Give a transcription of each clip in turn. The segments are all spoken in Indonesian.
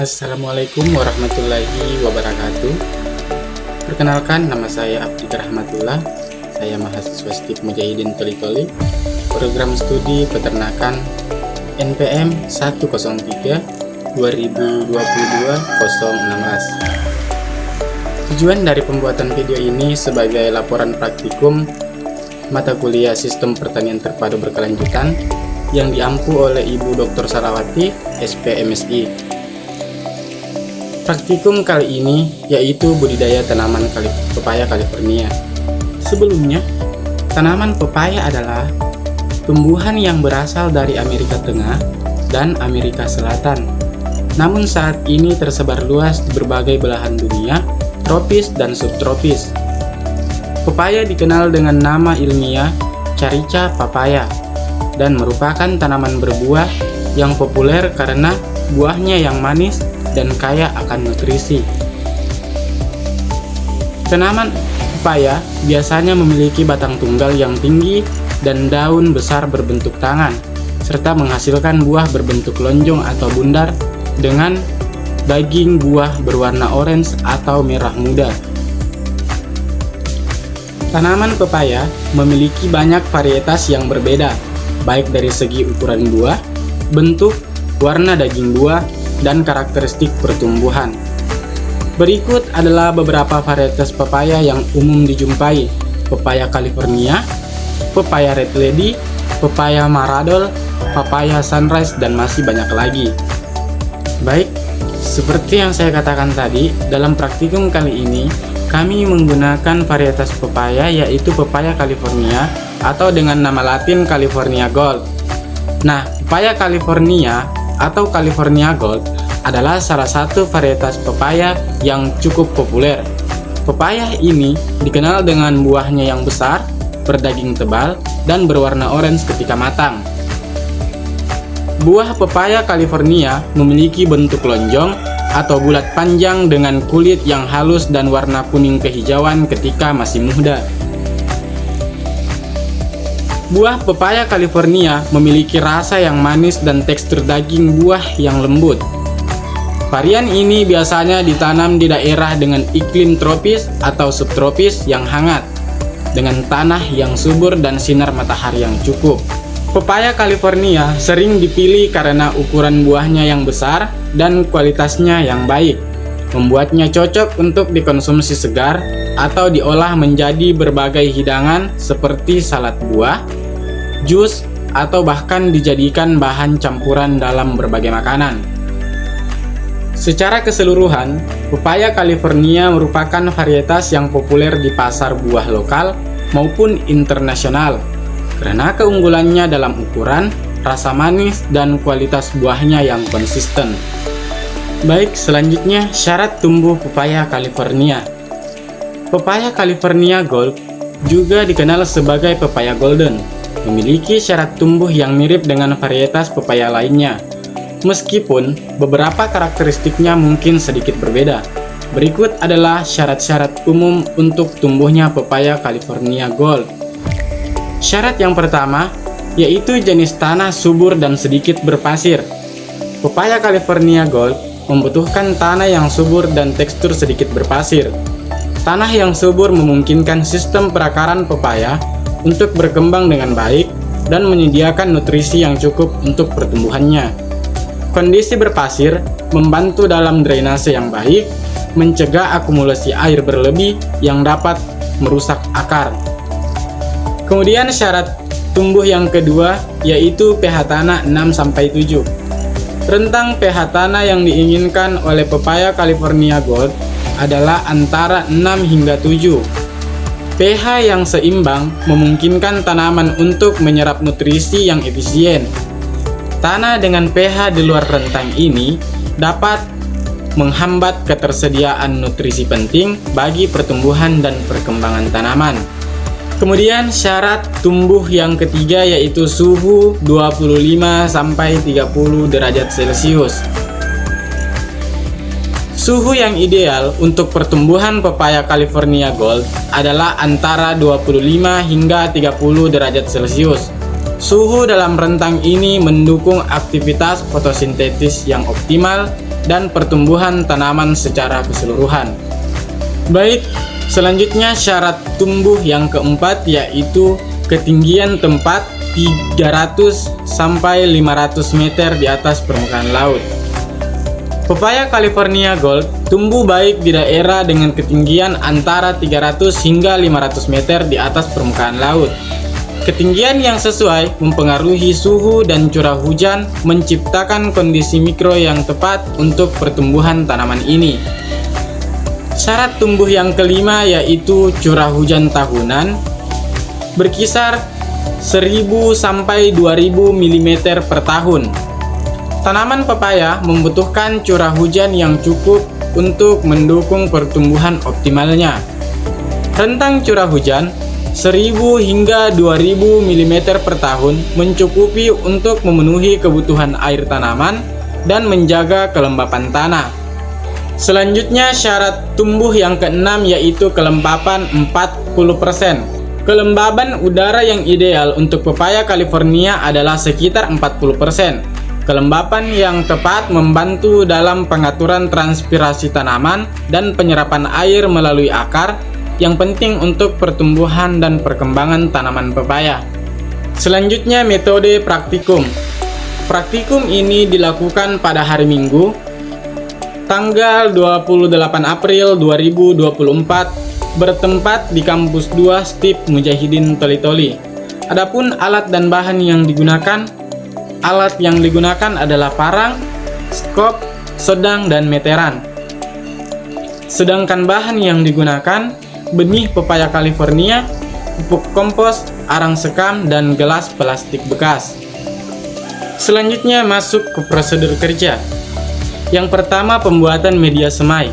Assalamualaikum warahmatullahi wabarakatuh. Perkenalkan, nama saya Abdika Rahmatullah. Saya mahasiswa STIP Mujahidin Toli-Toli, program studi peternakan NPM 103 2022 016. Tujuan dari pembuatan video ini sebagai laporan praktikum mata kuliah Sistem Pertanian Terpadu Berkelanjutan yang diampu oleh Ibu Dr. Sarawati, SPMSI. Praktikum kali ini yaitu budidaya tanaman pepaya California. Sebelumnya, tanaman pepaya adalah tumbuhan yang berasal dari Amerika Tengah dan Amerika Selatan. Namun saat ini tersebar luas di berbagai belahan dunia, tropis dan subtropis. Pepaya dikenal dengan nama ilmiah Carica papaya dan merupakan tanaman berbuah yang populer karena buahnya yang manis dan kaya akan nutrisi. Tanaman pepaya biasanya memiliki batang tunggal yang tinggi dan daun besar berbentuk tangan, serta menghasilkan buah berbentuk lonjong atau bundar dengan daging buah berwarna orange atau merah muda. Tanaman pepaya memiliki banyak varietas yang berbeda, baik dari segi ukuran buah, bentuk, warna daging buah, dan karakteristik pertumbuhan. Berikut adalah beberapa varietas pepaya yang umum dijumpai: pepaya California, pepaya Red Lady, pepaya Maradol, pepaya Sunrise, dan masih banyak lagi. Baik, seperti yang saya katakan tadi, dalam praktikum kali ini kami menggunakan varietas pepaya yaitu pepaya California atau dengan nama latin California Gold. Nah, pepaya California atau California Gold adalah salah satu varietas pepaya yang cukup populer. Pepaya ini dikenal dengan buahnya yang besar, berdaging tebal, dan berwarna orange ketika matang. Buah pepaya California memiliki bentuk lonjong atau bulat panjang dengan kulit yang halus dan warna kuning kehijauan ketika masih muda. Buah pepaya California memiliki rasa yang manis dan tekstur daging buah yang lembut. Varian ini biasanya ditanam di daerah dengan iklim tropis atau subtropis yang hangat, dengan tanah yang subur dan sinar matahari yang cukup. Pepaya California sering dipilih karena ukuran buahnya yang besar dan kualitasnya yang baik, membuatnya cocok untuk dikonsumsi segar atau diolah menjadi berbagai hidangan seperti salad buah, jus, atau bahkan dijadikan bahan campuran dalam berbagai makanan. Secara keseluruhan, pepaya California merupakan varietas yang populer di pasar buah lokal maupun internasional karena keunggulannya dalam ukuran, rasa manis, dan kualitas buahnya yang konsisten. Baik, selanjutnya syarat tumbuh pepaya California. Pepaya California Gold juga dikenal sebagai pepaya golden, memiliki syarat tumbuh yang mirip dengan varietas pepaya lainnya, meskipun beberapa karakteristiknya mungkin sedikit berbeda. Berikut adalah syarat-syarat umum untuk tumbuhnya pepaya California Gold. Syarat yang pertama yaitu jenis tanah subur dan sedikit berpasir. Pepaya California Gold membutuhkan tanah yang subur dan tekstur sedikit berpasir. Tanah yang subur memungkinkan sistem perakaran pepaya untuk berkembang dengan baik dan menyediakan nutrisi yang cukup untuk pertumbuhannya. Kondisi berpasir membantu dalam drainase yang baik, mencegah akumulasi air berlebih yang dapat merusak akar. Kemudian syarat tumbuh yang kedua yaitu pH tanah 6-7. Rentang pH tanah yang diinginkan oleh pepaya California Gold adalah antara 6 hingga 7. pH yang seimbang memungkinkan tanaman untuk menyerap nutrisi yang efisien. Tanah dengan pH di luar rentang ini dapat menghambat ketersediaan nutrisi penting bagi pertumbuhan dan perkembangan tanaman. Kemudian syarat tumbuh yang ketiga yaitu suhu 25-30 derajat Celcius. Suhu yang ideal untuk pertumbuhan pepaya California Gold adalah antara 25 hingga 30 derajat Celcius. Suhu dalam rentang ini mendukung aktivitas fotosintesis yang optimal dan pertumbuhan tanaman secara keseluruhan. Baik, selanjutnya syarat tumbuh yang keempat yaitu ketinggian tempat 300 sampai 500 meter di atas permukaan laut. Pepaya California Gold tumbuh baik di daerah dengan ketinggian antara 300 hingga 500 meter di atas permukaan laut. Ketinggian yang sesuai mempengaruhi suhu dan curah hujan, menciptakan kondisi mikro yang tepat untuk pertumbuhan tanaman ini. Syarat tumbuh yang kelima yaitu curah hujan tahunan berkisar 1000 sampai 2000 mm per tahun. Tanaman pepaya membutuhkan curah hujan yang cukup untuk mendukung pertumbuhan optimalnya. Rentang curah hujan 1000 hingga 2000 mm per tahun mencukupi untuk memenuhi kebutuhan air tanaman dan menjaga kelembapan tanah. Selanjutnya syarat tumbuh yang keenam yaitu kelembapan 40%. Kelembaban udara yang ideal untuk pepaya California adalah sekitar 40%. Kelembapan yang tepat membantu dalam pengaturan transpirasi tanaman dan penyerapan air melalui akar, yang penting untuk pertumbuhan dan perkembangan tanaman pepaya. Selanjutnya metode praktikum. Praktikum ini dilakukan pada hari Minggu, tanggal 28 April 2024, bertempat di Kampus 2 STIP Mujahidin Toli-Toli. Adapun alat dan bahan yang digunakan, alat yang digunakan adalah parang, skop, sedang, dan meteran. Sedangkan bahan yang digunakan benih pepaya California, pupuk kompos, arang sekam, dan gelas plastik bekas. Selanjutnya masuk ke prosedur kerja. Yang pertama, pembuatan media semai.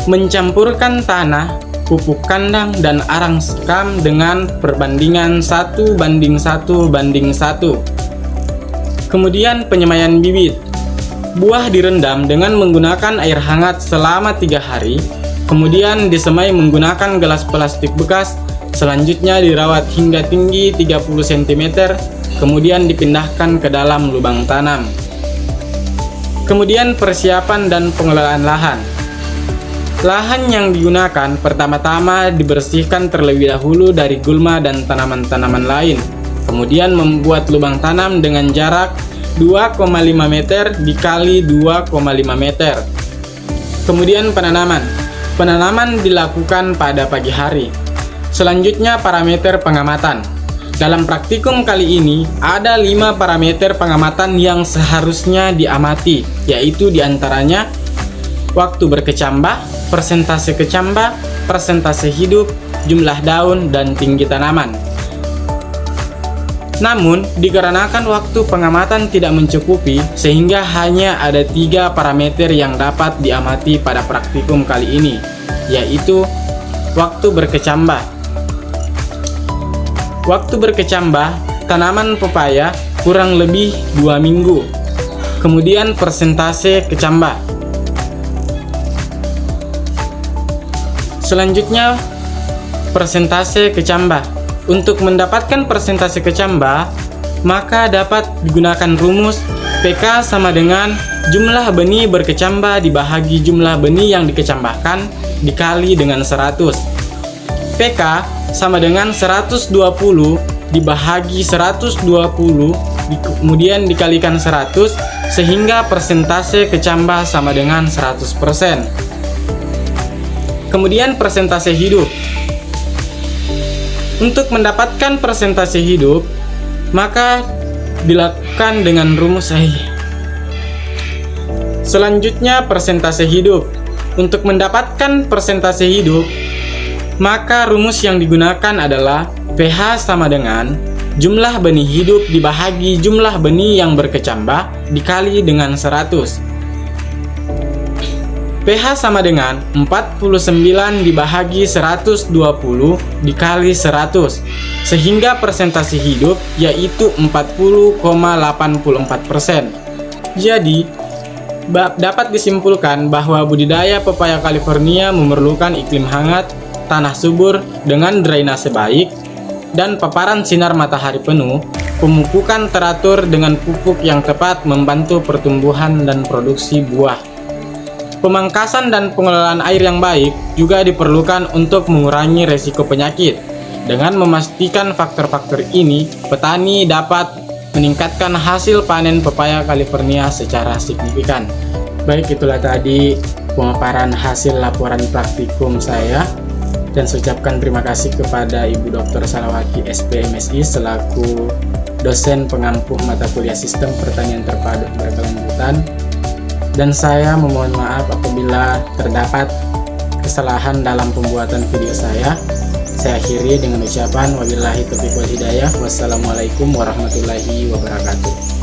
Mencampurkan tanah, pupuk kandang, dan arang sekam dengan perbandingan 1:1:1. Kemudian penyemaian bibit. Buah direndam dengan menggunakan air hangat selama 3 hari. Kemudian disemai menggunakan gelas plastik bekas. Selanjutnya dirawat hingga tinggi 30 cm. Kemudian dipindahkan ke dalam lubang tanam. Kemudian persiapan dan pengelolaan lahan. Lahan yang digunakan pertama-tama dibersihkan terlebih dahulu dari gulma dan tanaman-tanaman lain. Kemudian membuat lubang tanam dengan jarak 2,5 meter dikali 2,5 meter. Kemudian penanaman. Penanaman dilakukan pada pagi hari. Selanjutnya parameter pengamatan. Dalam praktikum kali ini, ada 5 parameter pengamatan yang seharusnya diamati, yaitu diantaranya waktu berkecambah, persentase kecambah, persentase hidup, jumlah daun, dan tinggi tanaman. Namun, dikarenakan waktu pengamatan tidak mencukupi, sehingga hanya ada 3 parameter yang dapat diamati pada praktikum kali ini, yaitu waktu berkecambah. Waktu berkecambah tanaman pepaya kurang lebih 2 minggu. Kemudian persentase kecambah. Selanjutnya persentase kecambah. Untuk mendapatkan persentase kecambah, maka dapat digunakan rumus PK sama dengan jumlah benih berkecambah dibahagi jumlah benih yang dikecambahkan dikali dengan 100. PK sama dengan 120 dibahagi 120 kemudian dikalikan 100 sehingga persentase kecambah sama dengan 100%. Kemudian persentase hidup. Untuk mendapatkan persentase hidup, maka dilakukan dengan rumus Selanjutnya persentase hidup. Untuk mendapatkan persentase hidup, maka rumus yang digunakan adalah pH sama dengan jumlah benih hidup dibahagi jumlah benih yang berkecambah dikali dengan 100. pH sama dengan 49 dibahagi 120 dikali 100, sehingga persentase hidup yaitu 40,84%. Jadi, dapat disimpulkan bahwa budidaya pepaya California memerlukan iklim hangat, tanah subur dengan drainase baik, dan paparan sinar matahari penuh. Pemupukan teratur dengan pupuk yang tepat membantu pertumbuhan dan produksi buah. Pemangkasan dan pengelolaan air yang baik juga diperlukan untuk mengurangi resiko penyakit. Dengan memastikan faktor-faktor ini, petani dapat meningkatkan hasil panen pepaya California secara signifikan. Baik, itulah tadi pemaparan hasil laporan praktikum saya, dan saya ucapkan terima kasih kepada Ibu Dr. Salawati SPMSI selaku dosen pengampu mata kuliah Sistem Pertanian Terpadu Berkelanjutan. Dan saya memohon maaf apabila terdapat kesalahan dalam pembuatan video saya. Saya akhiri dengan ucapan wabillahi taufiq wal hidayah. Wassalamualaikum warahmatullahi wabarakatuh.